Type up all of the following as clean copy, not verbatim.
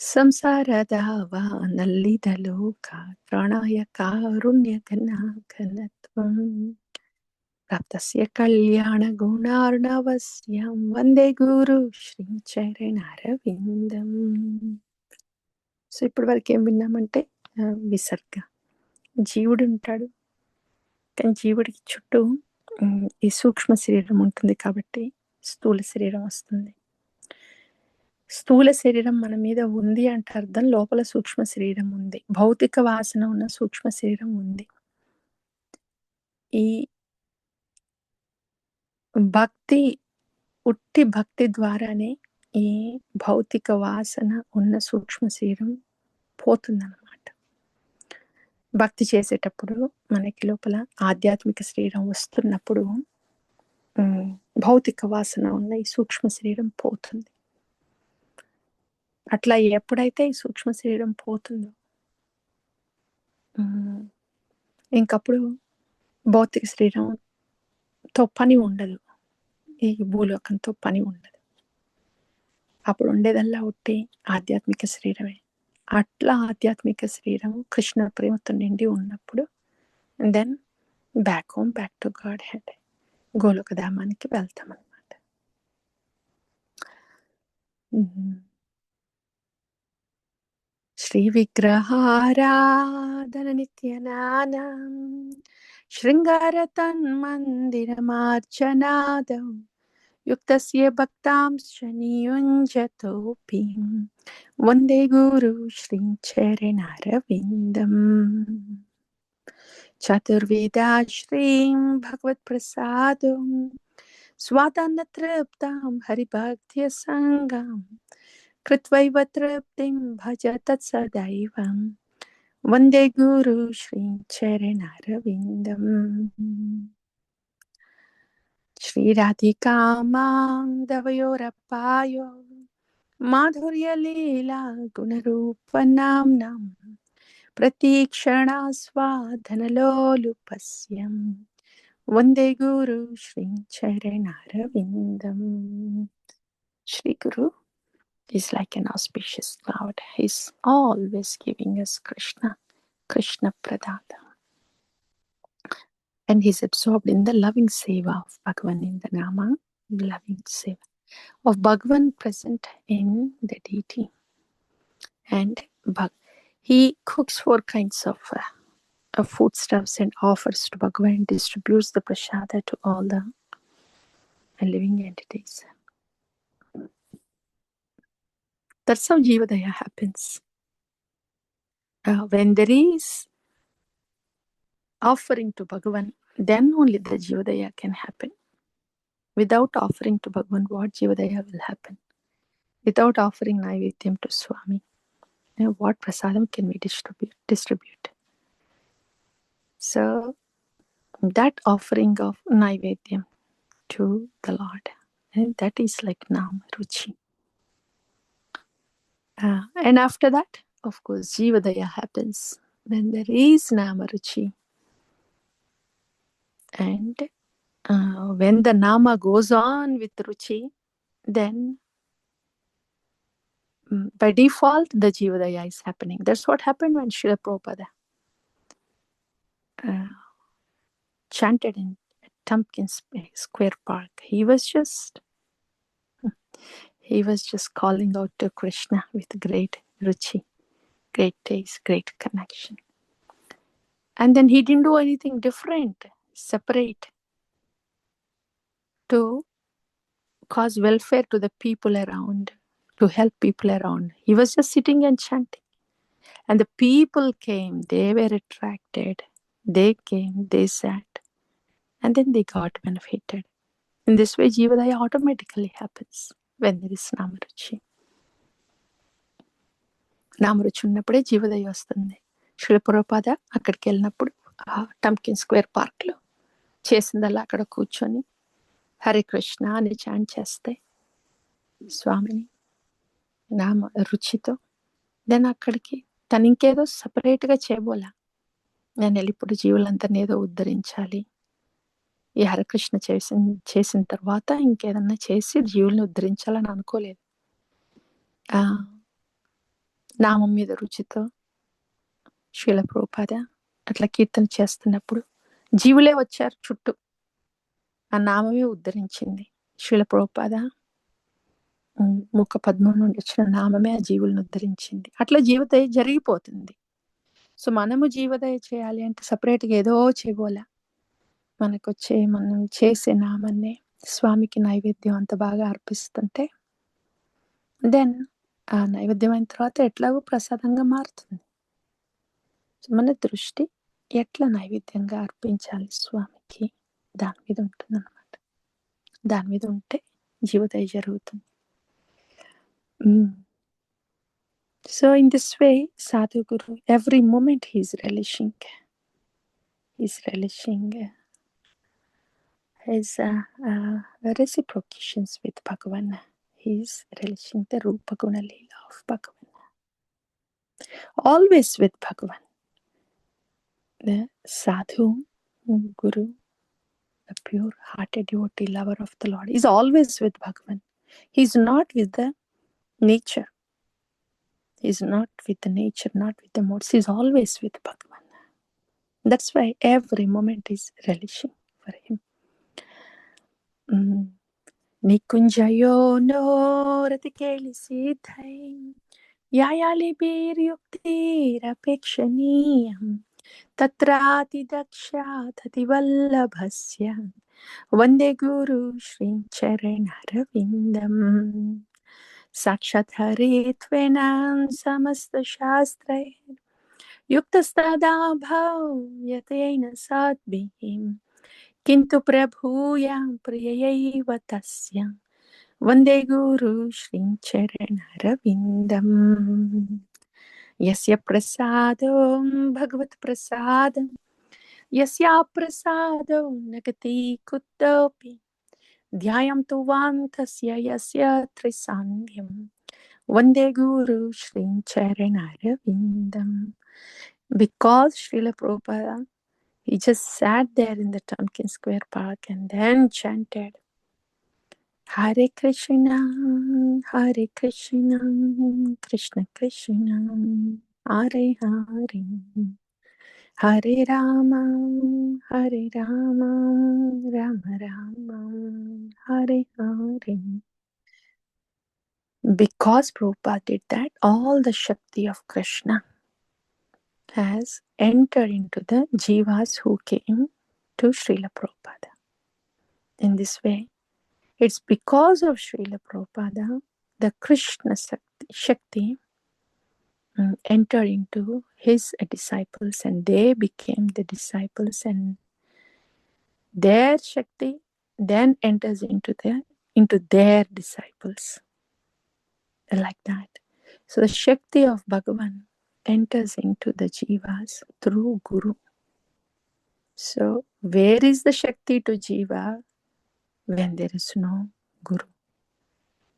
ಸಂಸಾರದಾವ ನಲ್ಲಿದಲೋಕ ಪ್ರಾಣಾಯ ಕಾರುಣ್ಯಘನಘನತ್ವಂ ಪ್ರಾಪ್ತಸ್ಯ ಕಲ್ಯಾಣ ಗುಣಾರ್ಣವಸ್ಯಂ వందే గురు Shri చరణారవిందం. So ఇప్పటి వరకు ఏం విన్నామంటే విసర్గ. జీవుడు ఉంటాడు, కానీ జీవుడికి చుట్టూ ఈ సూక్ష్మ శరీరం ఉంటుంది కాబట్టి స్థూల శరీరం వస్తుంది. స్థూల శరీరం మన మీద ఉంది అంటే అర్థం లోపల సూక్ష్మ శరీరం ఉంది, భౌతిక వాసన ఉన్న సూక్ష్మ శరీరం ఉంది. ఈ భక్తి, ఉట్టి భక్తి ద్వారానే ఈ భౌతిక వాసన ఉన్న సూక్ష్మ శరీరం పోతుందన్నమాట. భక్తి చేసేటప్పుడు మనకి లోపల ఆధ్యాత్మిక శరీరం వస్తున్నప్పుడు భౌతిక వాసన ఉన్న ఈ సూక్ష్మ శరీరం పోతుంది. అట్లా ఎప్పుడైతే ఈ సూక్ష్మ శరీరం పోతుందో ఇంకప్పుడు భౌతిక శరీరంతో పని ఉండదు, ఈ భూలోకంతో పని ఉండదు. అప్పుడు ఉండేదల్లా ఉట్టి ఆధ్యాత్మిక శరీరమే. అట్లా ఆధ్యాత్మిక శరీరం కృష్ణ ప్రేమతో నిండి ఉన్నప్పుడు then back home, back to godhead, Goloka ధామానికి వెళ్తాం అన్నమాట. శ్రీ విగ్రహారాధన నిత్యనానం శృంగార తన్మందిర మార్చనాదం యుక్తస్య భక్తాంశ్చ నియుంజతోపి వందే గురు శ్రీ చరణారవిందం. చతుర్వేదా శ్రీం భగవత్ ప్రసాదం స్వాదాన్న తృప్తాం హరిభక్త్య సంగం కృత్వైవ తృప్తిం భజ తత్సదైవం వందే గురు శ్రీ చరణారవిందం. శ్రీరాధికా మాధవయోరపాయో మాధుర్య లీలా గుణరూపనామ్నాం ప్రతీక్షణాస్వాదనలోలుపస్యం వందే గురు Shri చరణారవిందం. Shri Guru is like an auspicious cloud. He's always giving us Krishna, Krishna Pradada. And he's absorbed in the loving seva of Bhagavan, in the Nama, loving seva of Bhagavan present in the deity. And he cooks 4 kinds of foodstuffs and offers to Bhagavan, distributes the prasada to all the living entities. That's how Jivadaya happens. When there is offering to Bhagavan, then only the Jivadaya can happen. Without offering to Bhagavan, what Jivadaya will happen? Without offering Naivedyam to Swami, what prasadam can we distribute? So that offering of Naivedyam to the Lord, and that is like Nama Ruchi. And after that, of course, Jivadaya happens when there is Nama Ruchi. And when the Nama goes on with Ruchi, then by default the Jivadaya is happening. That's what happened when Srila Prabhupada chanted in Tompkins Square Park. He was just calling out to Krishna with great Ruchi, great taste, great connection. And then he didn't do anything different, separate, to cause welfare to the people around, to help people around. He was just sitting and chanting. And the people came, they were attracted, they came, they sat, and then they got benefited. In this way, Jivadaya automatically happens when there is Namaruchi. Namaruchi ఉన్నప్పుడే జీవదయ వస్తుంది. శ్రీల ప్రభుపాద అక్కడికి వెళ్ళినప్పుడు టంకిన్ square పార్క్లో చేసిందల్లా అక్కడ కూర్చొని హరే కృష్ణ అని chant చేస్తే స్వామిని నామ రుచితో దెన్ అక్కడికి తను ఇంకేదో సపరేట్గా చేయబోలా, నేను వెళ్ళి ఇప్పుడు జీవులందరినీ ఏదో ఉద్ధరించాలి, ఈ హరకృష్ణ చేసిన తర్వాత ఇంకేదన్నా చేసి జీవుల్ని ఉద్ధరించాలని అనుకోలేదు. నామం మీద రుచితో శ్రీల ప్రభుపాద అట్లా కీర్తన చేస్తున్నప్పుడు జీవులే వచ్చారు చుట్టూ. ఆ నామమే ఉద్ధరించింది. శ్రీల ప్రభుపాద ముఖ పద్మం నుండి వచ్చిన నామమే ఆ జీవులను ఉద్ధరించింది. అట్లా జీవదయ జరిగిపోతుంది. సో మనము జీవదయ చేయాలి అంటే సపరేట్గా ఏదో చేయబోలే. మనం చేసే నామాన్ని స్వామికి నైవేద్యం అంత బాగా అర్పిస్తుంటే దెన్ ఆ నైవేద్యం అయిన తర్వాత ఎట్లాగో ప్రసాదంగా మారుతుంది. మన దృష్టి ఎట్లా నైవేద్యంగా అర్పించాలి స్వామికి దాని మీద ఉంటుందన్నమాట. దాని మీద ఉంటే జీవదయ జరుగుతుంది. So in this way, Sadhu Guru, every moment he's relishing his reciprocations with Bhagavan. He's relishing the Rupa Guna Leela of Bhagavan. Always with Bhagavan. The Sadhu Guru, the pure-hearted devotee lover of the Lord, is always with Bhagavan. He's not with the nature. He's not with the nature, not with the modes. He's always with Bhagavan. That's why every moment is relishing for him. Nikunjayo no ratikeli siddhai yayali bir yukti rapekshaniyam tatrati daksha tativallabhasya vande guru shri charanarvindam sakshat haritvenam samasta shastray युक्तस्तदा भाव्यतेन साद्भिः किन्तु प्रभूयां प्रियैव तस्य वन्दे गुरु श्रीचरणरविन्दम् यस्य प्रसादो भगवत्प्रसादं यस्या प्रसादो न गति कुतोऽपि ध्यायं तु वान्तस्य यस्य त्रिसान्ध्यं वन्दे गुरु श्रीचरणरविन्दम्. Because Srila Prabhupada, he just sat there in the Tompkins Square Park and then chanted Hare Krishna, Krishna Krishna, Hare Hare, Hare Rama, Rama Rama, Hare Hare. Because Prabhupada did that, all the Shakti of Krishna has entered into the jivas who came to Srila Prabhupada. In this way, it's because of Srila Prabhupada, the Krishna Shakti entered into his disciples and they became the disciples, and their Shakti then enters into their disciples. Like that. So the Shakti of Bhagavan enters into the jivas through Guru. So where is the Shakti to jiva? When there is no Guru.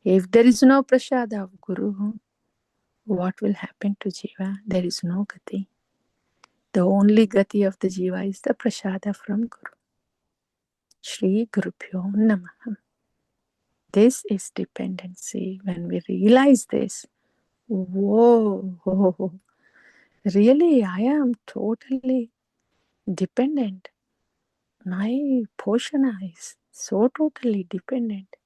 If there is no prasada of Guru, what will happen to jiva? There is no gati. The only gati of the jiva is the prasada from Guru. Shri Gurubhyo Namaha. This is dependency. When we realize this, whoa, really I am totally dependent. My Poshana is so totally dependent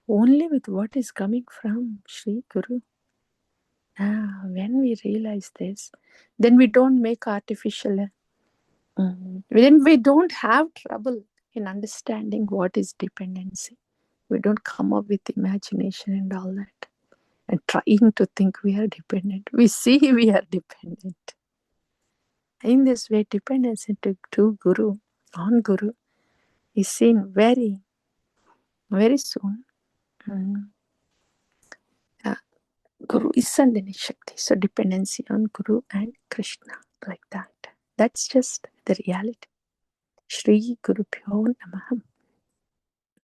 only with what is coming from Sri Guru. When we realize this, then we don't make artificial, then we don't have trouble in understanding what is dependency. We don't come up with imagination and all that and trying to think we are dependent. We see we are dependent. In this way, dependence to Guru, on Guru, is seen very, very soon. Guru is Sandhini Shakti. So dependency on Guru and Krishna, like that. That's just the reality. Shri Gurubhyo Namaha.